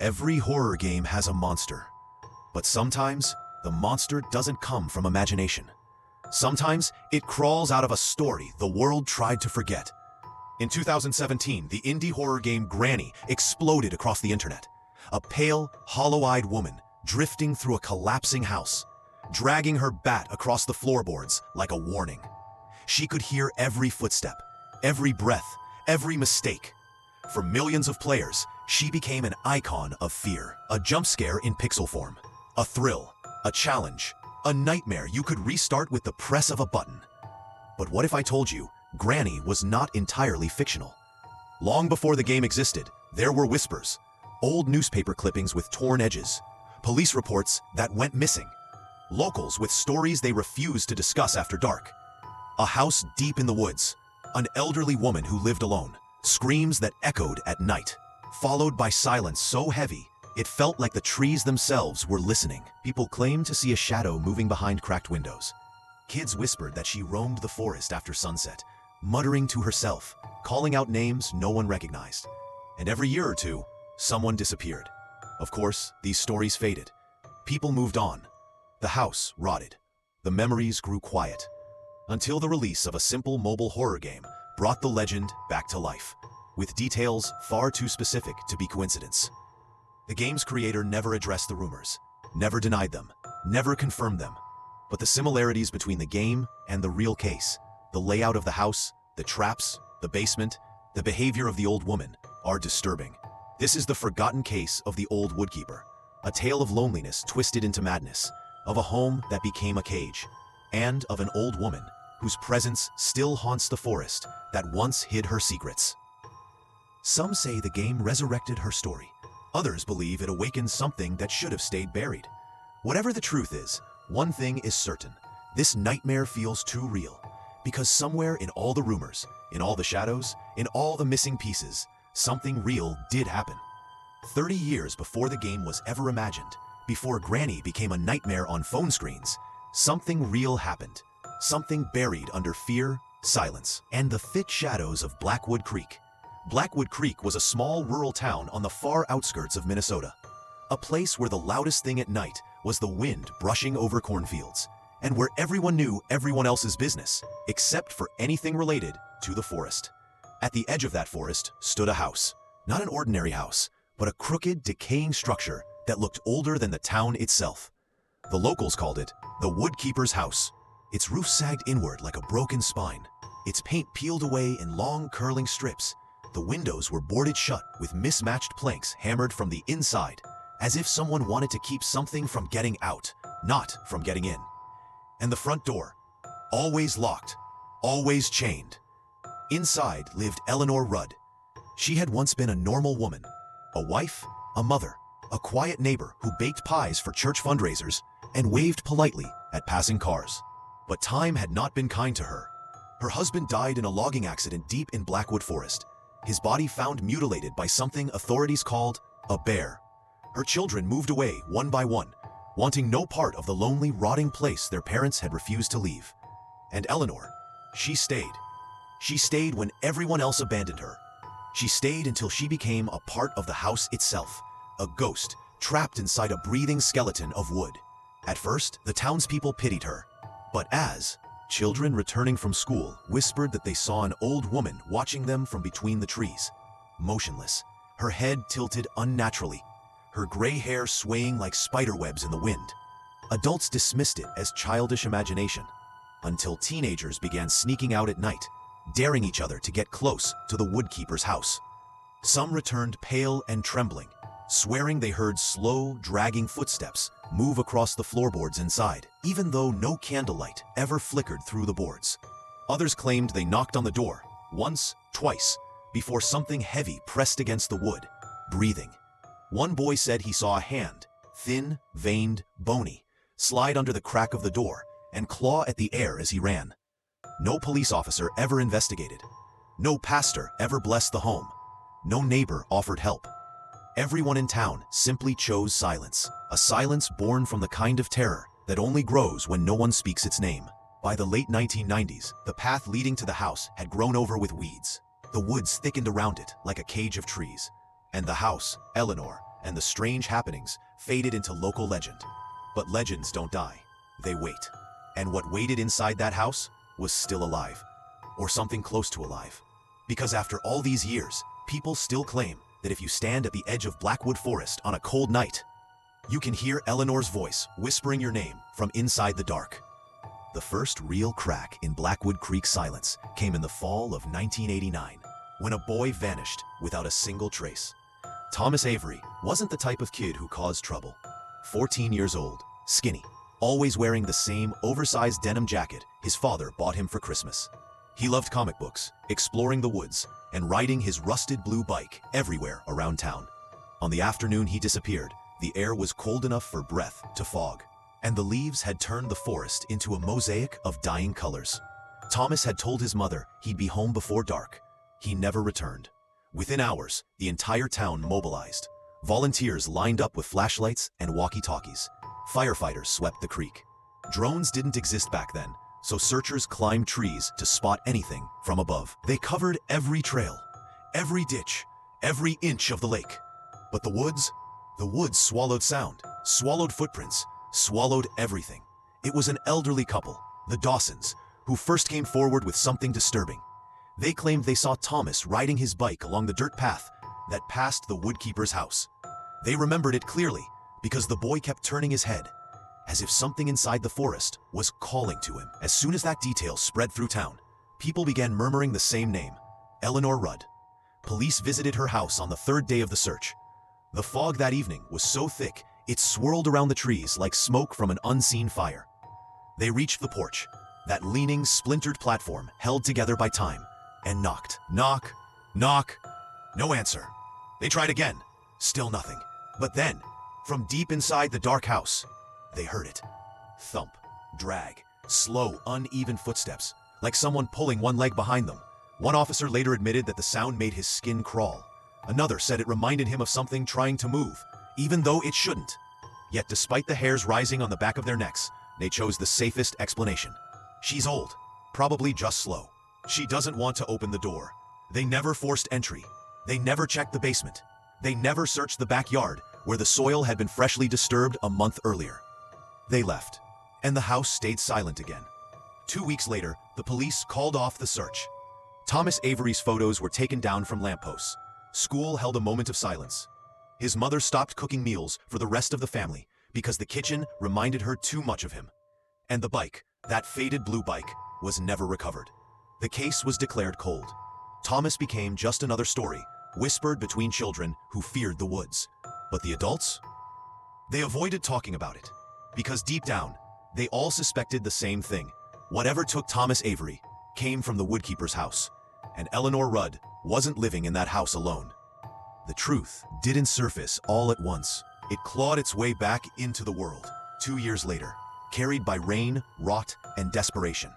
Every horror game has a monster. But sometimes, the monster doesn't come from imagination. Sometimes, it crawls out of a story the world tried to forget. In 2017, the indie horror game Granny exploded across the internet. A pale, hollow-eyed woman drifting through a collapsing house, dragging her bat across the floorboards like a warning. She could hear every footstep, every breath, every mistake. For millions of players, she became an icon of fear, a jump scare in pixel form, a thrill, a challenge, a nightmare you could restart with the press of a button. But what if I told you Granny was not entirely fictional? Long before the game existed, there were whispers, old newspaper clippings with torn edges, police reports that went missing, locals with stories they refused to discuss after dark. A house deep in the woods, an elderly woman who lived alone, screams that echoed at night, followed by silence so heavy it felt like the trees themselves were listening. People claimed to see a shadow moving behind cracked windows. Kids whispered that she roamed the forest after sunset, muttering to herself, calling out names no one recognized. And every year or two, someone disappeared. Of course, these stories faded. People moved on. The house rotted. The memories grew quiet. Until the release of a simple mobile horror game brought the legend back to life, with details far too specific to be coincidence. The game's creator never addressed the rumors, never denied them, never confirmed them. But the similarities between the game and the real case, the layout of the house, the traps, the basement, the behavior of the old woman, are disturbing. This is the forgotten case of the old woodkeeper, a tale of loneliness twisted into madness, of a home that became a cage, and of an old woman whose presence still haunts the forest that once hid her secrets. Some say the game resurrected her story. Others believe it awakened something that should have stayed buried. Whatever the truth is, one thing is certain. This nightmare feels too real, because somewhere in all the rumors, in all the shadows, in all the missing pieces, something real did happen. 30 years before the game was ever imagined, before Granny became a nightmare on phone screens, something real happened. Something buried under fear, silence, and the thick shadows of Blackwood Creek. Blackwood Creek was a small rural town on the far outskirts of Minnesota. A place where the loudest thing at night was the wind brushing over cornfields, and where everyone knew everyone else's business, except for anything related to the forest. At the edge of that forest stood a house. Not an ordinary house, but a crooked, decaying structure that looked older than the town itself. The locals called it the Woodkeeper's House. Its roof sagged inward like a broken spine, its paint peeled away in long, curling strips. The windows were boarded shut with mismatched planks hammered from the inside, as if someone wanted to keep something from getting out, not from getting in. And the front door, always locked, always chained. Inside lived Eleanor Rudd. She had once been a normal woman, a wife, a mother, a quiet neighbor who baked pies for church fundraisers and waved politely at passing cars. But time had not been kind to her. Her husband died in a logging accident deep in Blackwood Forest, his body found mutilated by something authorities called a bear. Her children moved away one by one, wanting no part of the lonely, rotting place their parents had refused to leave. And Eleanor, she stayed. She stayed when everyone else abandoned her. She stayed until she became a part of the house itself, a ghost trapped inside a breathing skeleton of wood. At first, the townspeople pitied her. But as children returning from school whispered that they saw an old woman watching them from between the trees, motionless, her head tilted unnaturally, her gray hair swaying like spiderwebs in the wind. Adults dismissed it as childish imagination, until teenagers began sneaking out at night, daring each other to get close to the woodkeeper's house. Some returned pale and trembling, swearing they heard slow, dragging footsteps move across the floorboards inside, even though no candlelight ever flickered through the boards. Others claimed they knocked on the door, once, twice, before something heavy pressed against the wood, breathing. One boy said he saw a hand, thin, veined, bony, slide under the crack of the door and claw at the air as he ran. No police officer ever investigated. No pastor ever blessed the home. No neighbor offered help. Everyone in town simply chose silence, a silence born from the kind of terror that only grows when no one speaks its name. By the late 1990s, the path leading to the house had grown over with weeds. The woods thickened around it like a cage of trees. And the house, Eleanor, and the strange happenings faded into local legend. But legends don't die, they wait. And what waited inside that house was still alive, or something close to alive. Because after all these years, people still claim that if you stand at the edge of Blackwood Forest on a cold night, you can hear Eleanor's voice whispering your name from inside the dark. The first real crack in Blackwood Creek's silence came in the fall of 1989, when a boy vanished without a single trace. Thomas Avery wasn't the type of kid who caused trouble. 14 years old, skinny, always wearing the same oversized denim jacket his father bought him for Christmas. He loved comic books, exploring the woods, and riding his rusted blue bike everywhere around town. On the afternoon he disappeared, the air was cold enough for breath to fog, and the leaves had turned the forest into a mosaic of dying colors. Thomas had told his mother he'd be home before dark. He never returned. Within hours, the entire town mobilized. Volunteers lined up with flashlights and walkie-talkies. Firefighters swept the creek. Drones didn't exist back then, so searchers climbed trees to spot anything from above. They covered every trail, every ditch, every inch of the lake. But the woods swallowed sound, swallowed footprints, swallowed everything. It was an elderly couple, the Dawsons, who first came forward with something disturbing. They claimed they saw Thomas riding his bike along the dirt path that passed the woodkeeper's house. They remembered it clearly because the boy kept turning his head, as if something inside the forest was calling to him. As soon as that detail spread through town, people began murmuring the same name, Eleanor Rudd. Police visited her house on the third day of the search. The fog that evening was so thick, it swirled around the trees like smoke from an unseen fire. They reached the porch, that leaning, splintered platform held together by time, and knocked. Knock, knock, no answer. They tried again, still nothing. But then, from deep inside the dark house, they heard it. Thump, drag, slow, uneven footsteps, like someone pulling one leg behind them. One officer later admitted that the sound made his skin crawl. Another said it reminded him of something trying to move, even though it shouldn't. Yet despite the hairs rising on the back of their necks, they chose the safest explanation. She's old, probably just slow. She doesn't want to open the door. They never forced entry. They never checked the basement. They never searched the backyard, where the soil had been freshly disturbed a month earlier. They left, and the house stayed silent again. 2 weeks later, the police called off the search. Thomas Avery's photos were taken down from lampposts. School held a moment of silence. His mother stopped cooking meals for the rest of the family because the kitchen reminded her too much of him. And the bike, that faded blue bike, was never recovered. The case was declared cold. Thomas became just another story, whispered between children who feared the woods. But the adults? They avoided talking about it, because deep down, they all suspected the same thing. Whatever took Thomas Avery came from the woodkeeper's house, and Eleanor Rudd wasn't living in that house alone. The truth didn't surface all at once. It clawed its way back into the world, 2 years later, carried by rain, rot, and desperation.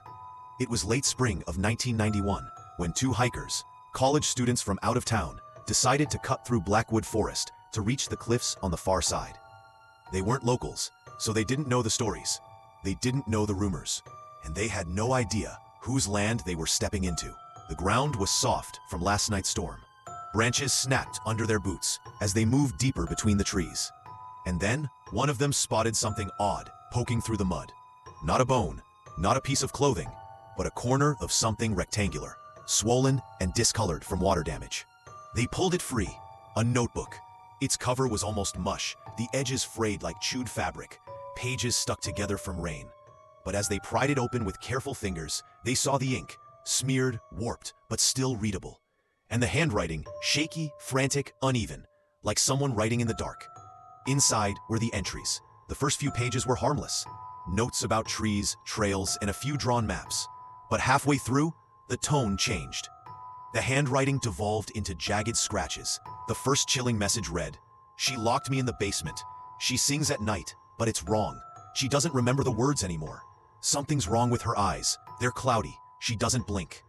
It was late spring of 1991 when two hikers, college students from out of town, decided to cut through Blackwood Forest to reach the cliffs on the far side. They weren't locals, so they didn't know the stories. They didn't know the rumors, and they had no idea whose land they were stepping into. The ground was soft from last night's storm. Branches snapped under their boots as they moved deeper between the trees. And then, one of them spotted something odd poking through the mud. Not a bone, not a piece of clothing, but a corner of something rectangular, swollen and discolored from water damage. They pulled it free, a notebook. Its cover was almost mush, the edges frayed like chewed fabric, pages stuck together from rain. But as they pried it open with careful fingers, they saw the ink, smeared, warped, but still readable. And the handwriting, shaky, frantic, uneven, like someone writing in the dark. Inside were the entries. The first few pages were harmless. Notes about trees, trails, and a few drawn maps. But halfway through, the tone changed. The handwriting devolved into jagged scratches. The first chilling message read, "She locked me in the basement. She sings at night, but it's wrong. She doesn't remember the words anymore. Something's wrong with her eyes. They're cloudy. She doesn't blink."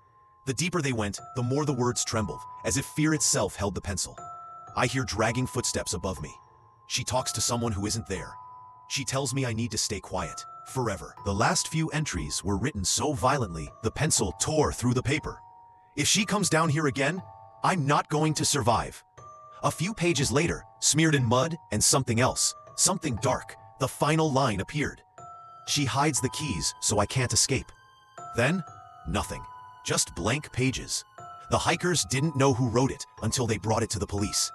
The deeper they went, the more the words trembled, as if fear itself held the pencil. "I hear dragging footsteps above me. She talks to someone who isn't there. She tells me I need to stay quiet, forever." The last few entries were written so violently, the pencil tore through the paper. "If she comes down here again, I'm not going to survive. A few pages later, smeared in mud and something else, something dark, the final line appeared. She hides the keys so I can't escape. Then, nothing. Just blank pages. The hikers didn't know who wrote it until they brought it to the police.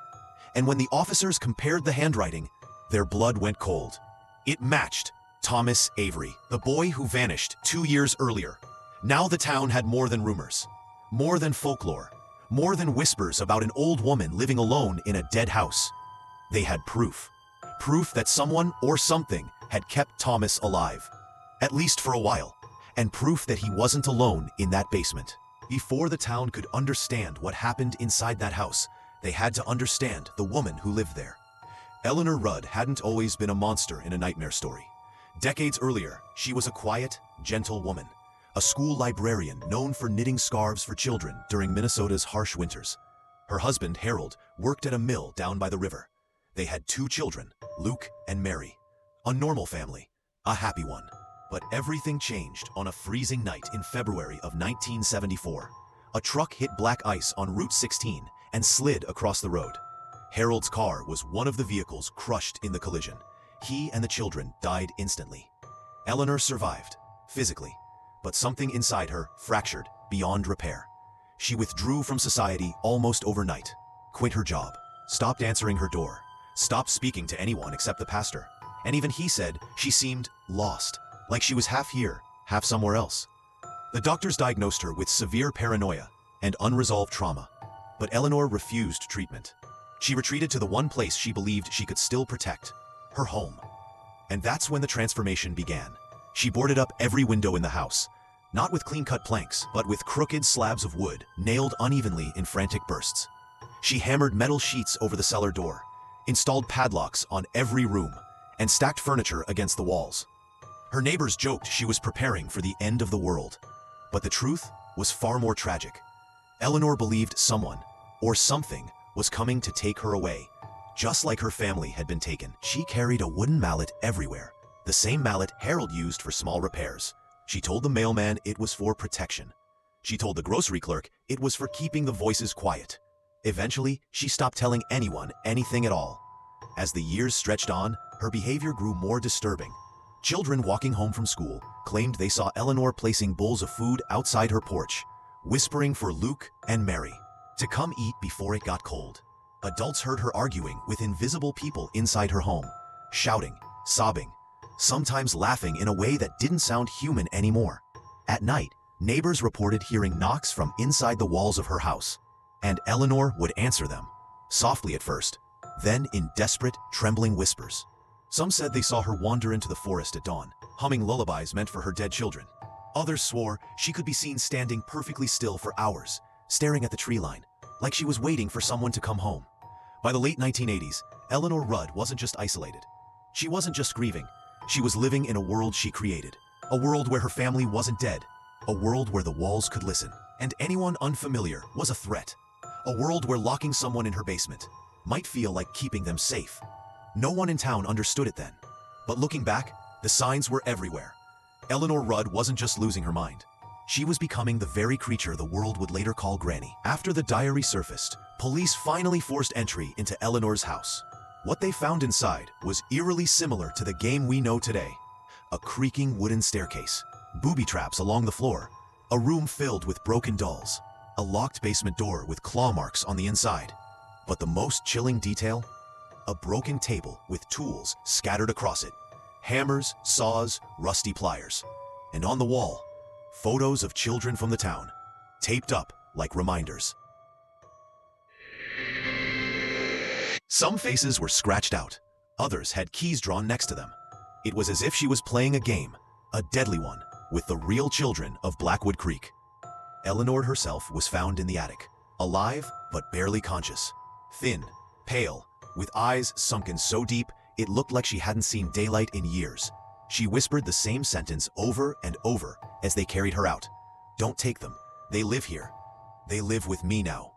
And when the officers compared the handwriting, their blood went cold. It matched Thomas Avery, the boy who vanished 2 years earlier. Now the town had more than rumors, more than folklore, more than whispers about an old woman living alone in a dead house. They had proof. Proof that someone or something had kept Thomas alive, at least for a while, and proof that he wasn't alone in that basement. Before the town could understand what happened inside that house, they had to understand the woman who lived there. Eleanor Rudd hadn't always been a monster in a nightmare story. Decades earlier, she was a quiet, gentle woman, a school librarian known for knitting scarves for children during Minnesota's harsh winters. Her husband, Harold, worked at a mill down by the river. They had 2 children, Luke and Mary. A normal family, a happy one. But everything changed on a freezing night in February of 1974. A truck hit black ice on Route 16 and slid across the road. Harold's car was one of the vehicles crushed in the collision. He and the children died instantly. Eleanor survived, physically, but something inside her fractured beyond repair. She withdrew from society almost overnight, quit her job, stopped answering her door, stopped speaking to anyone except the pastor. And even he said she seemed lost, like she was half here, half somewhere else. The doctors diagnosed her with severe paranoia and unresolved trauma, but Eleanor refused treatment. She retreated to the one place she believed she could still protect, her home. And that's when the transformation began. She boarded up every window in the house, not with clean-cut planks, but with crooked slabs of wood nailed unevenly in frantic bursts. She hammered metal sheets over the cellar door, installed padlocks on every room, and stacked furniture against the walls. Her neighbors joked she was preparing for the end of the world, but the truth was far more tragic. Eleanor believed someone, or something, was coming to take her away. Just like her family had been taken, she carried a wooden mallet everywhere, the same mallet Harold used for small repairs. She told the mailman it was for protection. She told the grocery clerk it was for keeping the voices quiet. Eventually, she stopped telling anyone anything at all. As the years stretched on, her behavior grew more disturbing. Children walking home from school claimed they saw Eleanor placing bowls of food outside her porch, whispering for Luke and Mary to come eat before it got cold. Adults heard her arguing with invisible people inside her home, shouting, sobbing, sometimes laughing in a way that didn't sound human anymore. At night, neighbors reported hearing knocks from inside the walls of her house, and Eleanor would answer them, softly at first, then in desperate, trembling whispers. Some said they saw her wander into the forest at dawn, humming lullabies meant for her dead children. Others swore she could be seen standing perfectly still for hours, staring at the tree line, like she was waiting for someone to come home. By the late 1980s, Eleanor Rudd wasn't just isolated. She wasn't just grieving. She was living in a world she created, a world where her family wasn't dead, a world where the walls could listen, and anyone unfamiliar was a threat, a world where locking someone in her basement might feel like keeping them safe. No one in town understood it then, but looking back, the signs were everywhere. Eleanor Rudd wasn't just losing her mind. She was becoming the very creature the world would later call Granny. After the diary surfaced, police finally forced entry into Eleanor's house. What they found inside was eerily similar to the game we know today. A creaking wooden staircase, booby traps along the floor, a room filled with broken dolls, a locked basement door with claw marks on the inside. But the most chilling detail? A broken table with tools scattered across it. Hammers, saws, rusty pliers. And on the wall, photos of children from the town, taped up like reminders. Some faces were scratched out. Others had keys drawn next to them. It was as if she was playing a game, a deadly one, with the real children of Blackwood Creek. Eleanor herself was found in the attic, alive but barely conscious. Thin, pale, with eyes sunken so deep it looked like she hadn't seen daylight in years. She whispered the same sentence over and over as they carried her out. "Don't take them. They live here. They live with me now."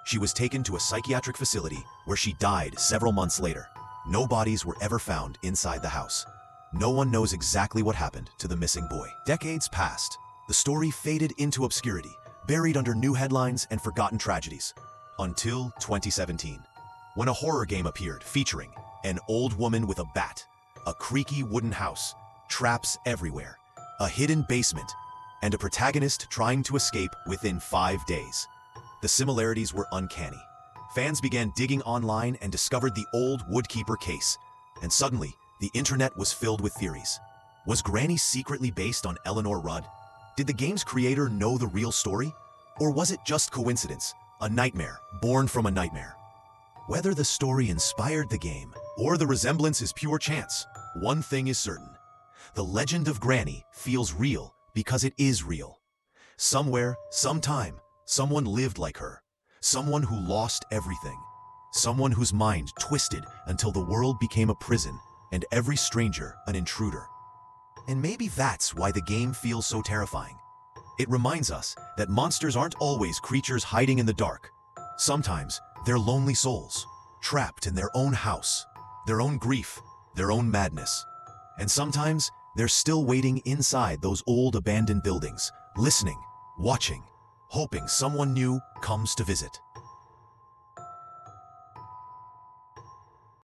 She was taken to a psychiatric facility where she died several months later. No bodies were ever found inside the house. No one knows exactly what happened to the missing boy. Decades passed. The story faded into obscurity, buried under new headlines and forgotten tragedies. Until 2017. when a horror game appeared featuring an old woman with a bat, a creaky wooden house, traps everywhere, a hidden basement, and a protagonist trying to escape within 5 days. The similarities were uncanny. Fans began digging online and discovered the old Woodkeeper case, and suddenly, the internet was filled with theories. Was Granny secretly based on Eleanor Rudd? Did the game's creator know the real story? Or was it just coincidence, a nightmare born from a nightmare? Whether the story inspired the game or the resemblance is pure chance, one thing is certain. The legend of Granny feels real because it is real. Somewhere, sometime, someone lived like her. Someone who lost everything. Someone whose mind twisted until the world became a prison and every stranger an intruder. And maybe that's why the game feels so terrifying. It reminds us that monsters aren't always creatures hiding in the dark. Sometimes they're lonely souls, trapped in their own house, their own grief, their own madness. And sometimes they're still waiting inside those old abandoned buildings, listening, watching, hoping someone new comes to visit.